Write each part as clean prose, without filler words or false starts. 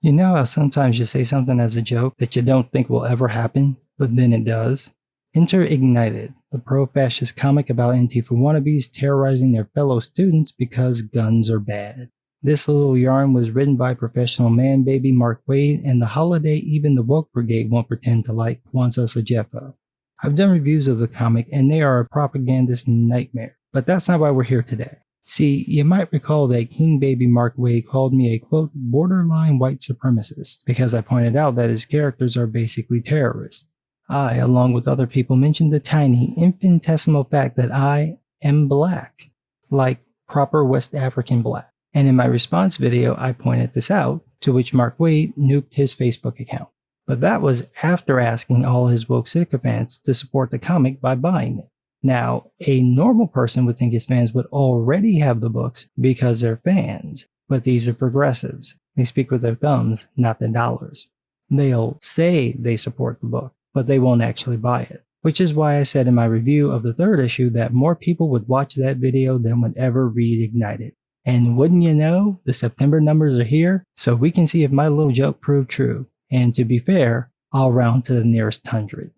You know how sometimes you say something as a joke that you don't think will ever happen, but then it does? Enter Ignited, a pro-fascist comic about Antifa wannabes terrorizing their fellow students because guns are bad. This little yarn was written by professional man-baby Mark Waid, and the holiday even the woke brigade won't pretend to like Kwanzaa Sajefo. I've done reviews of the comic, and they are a propagandist nightmare, but that's not why we're here today. See, you might recall that King Baby Mark Waid called me a, quote, borderline white supremacist, because I pointed out that his characters are basically terrorists. I, along with other people, mentioned the tiny, infinitesimal fact that I am black, like proper West African black. And in my response video, I pointed this out, to which Mark Waid nuked his Facebook account. But that was after asking all his woke sycophants to support the comic by buying it. Now, a normal person would think his fans would already have the books because they're fans, but these are progressives. They speak with their thumbs, not their dollars. They'll say they support the book, but they won't actually buy it. Which is why I said in my review of the third issue that more people would watch that video than would ever read Ignited. And wouldn't you know, the September numbers are here, so we can see if my little joke proved true. And to be fair, I'll round to the nearest 100.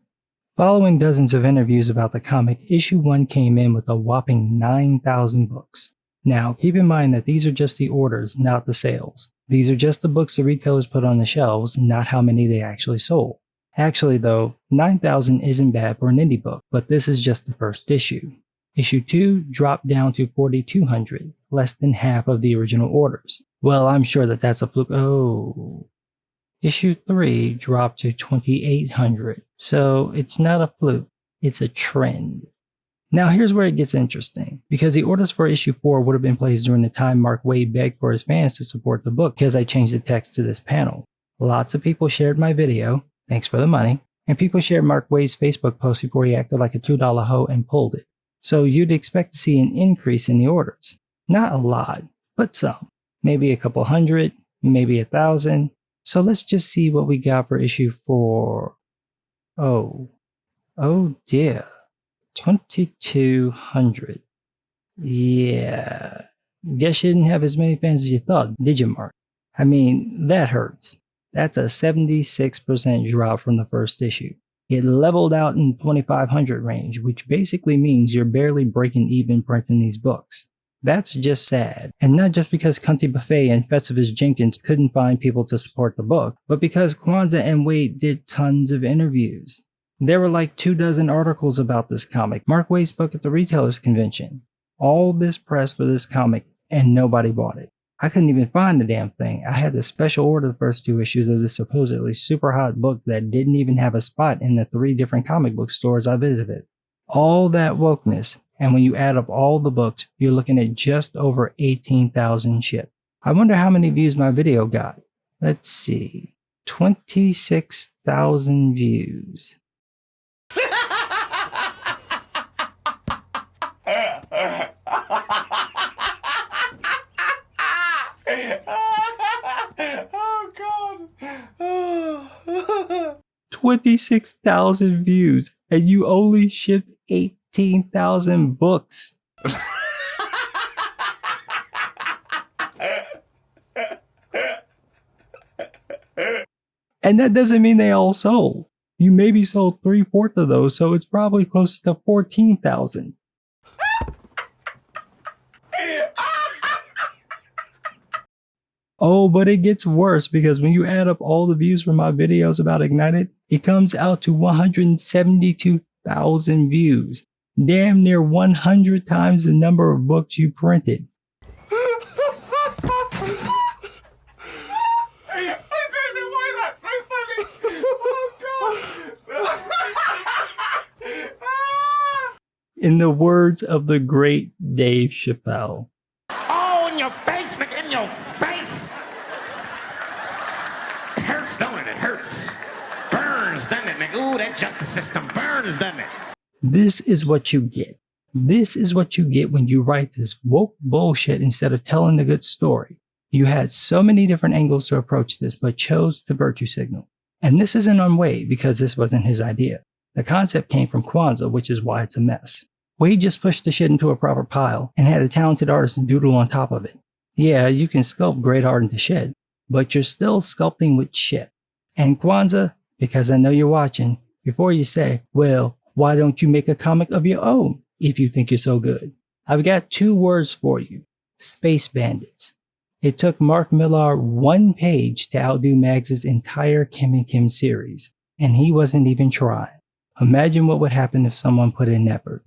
Following dozens of interviews about the comic, issue 1 came in with a whopping 9,000 books. Now, keep in mind that these are just the orders, not the sales. These are just the books the retailers put on the shelves, not how many they actually sold. Actually though, 9,000 isn't bad for an indie book, but this is just the first issue. Issue 2 dropped down to 4,200, less than half of the original orders. Well, I'm sure that that's a fluke. Oh. Issue 3 dropped to 2,800, so it's not a fluke, it's a trend. Now here's where it gets interesting, because the orders for issue 4 would have been placed during the time Mark Waid begged for his fans to support the book because I changed the text to this panel. Lots of people shared my video, thanks for the money, and people shared Mark Waid's Facebook post before he acted like a $2 hoe and pulled it. So you'd expect to see an increase in the orders. Not a lot, but some. Maybe a couple hundred, maybe 1,000. So let's just see what we got for issue 4. Oh dear. 2,200. Yeah. Guess you didn't have as many fans as you thought, did you, Mark? I mean, that hurts. That's a 76% drop from the first issue. It leveled out in 2,500 range, which basically means you're barely breaking even printing these books. That's just sad, and not just because Cunty Buffet and Festivus Jenkins couldn't find people to support the book, but because Kwanzaa and Waid did tons of interviews. There were like 24 articles about this comic. Mark Waid spoke at the retailers convention. All this press for this comic, and nobody bought it. I couldn't even find the damn thing. I had to special order the first 2 issues of this supposedly super hot book that didn't even have a spot in the 3 different comic book stores I visited. All that wokeness, and when you add up all the books, you're looking at just over 18,000 shipped. I wonder how many views my video got. Let's see. 26,000 views. Oh God. 26,000 views, and you only shipped 18,000 books. And that doesn't mean they all sold. You maybe sold 3/4 of those, so it's probably closer to 14,000. Oh, but it gets worse because when you add up all the views from my videos about Ignited, it comes out to 172,000 views. Damn near 100 times the number of books you printed. I don't know why that's so funny. Oh God. In the words of the great Dave Chappelle. Oh, in your face, Nick, in your face. It hurts, don't it? It hurts. Burns, doesn't it, Nick? Ooh, that justice system burns, doesn't it? This is what you get. This is what you get when you write this woke bullshit instead of telling the good story. You had so many different angles to approach this, but chose to virtue signal. And this isn't on Waid because this wasn't his idea. The concept came from Kwanzaa, which is why it's a mess. Waid just pushed the shit into a proper pile and had a talented artist doodle on top of it. Yeah, you can sculpt great art into shit, but you're still sculpting with shit. And Kwanzaa, because I know you're watching, before you say, well, why don't you make a comic of your own if you think you're so good? I've got 2 words for you. Space Bandits. It took Mark Millar 1 page to outdo Mags' entire Kim and Kim series, and he wasn't even trying. Imagine what would happen if someone put in effort.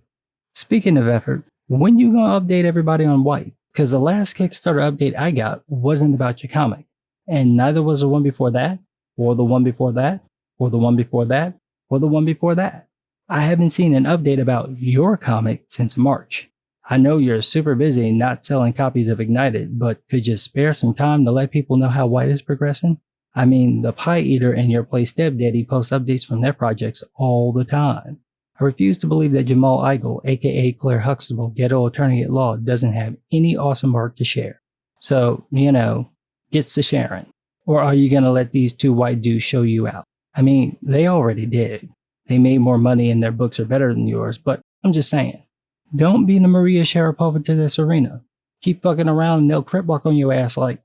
Speaking of effort, when you gonna update everybody on White? Because the last Kickstarter update I got wasn't about your comic, and neither was the one before that, or the one before that, or the one before that, or the one before that. I haven't seen an update about your comic since March. I know you're super busy not selling copies of Ignited, but could you spare some time to let people know how White is progressing? I mean, the Pie Eater and Your Play Stepdaddy post updates from their projects all the time. I refuse to believe that Jamal Igle, aka Claire Huxtable, ghetto attorney at law, doesn't have any awesome art to share. So, gets to sharing. Or are you going to let these 2 white dudes show you out? I mean, they already did. They made more money and their books are better than yours, but I'm just saying. Don't be the Maria Sharapova to this arena. Keep fucking around and they'll crip walk on your ass like,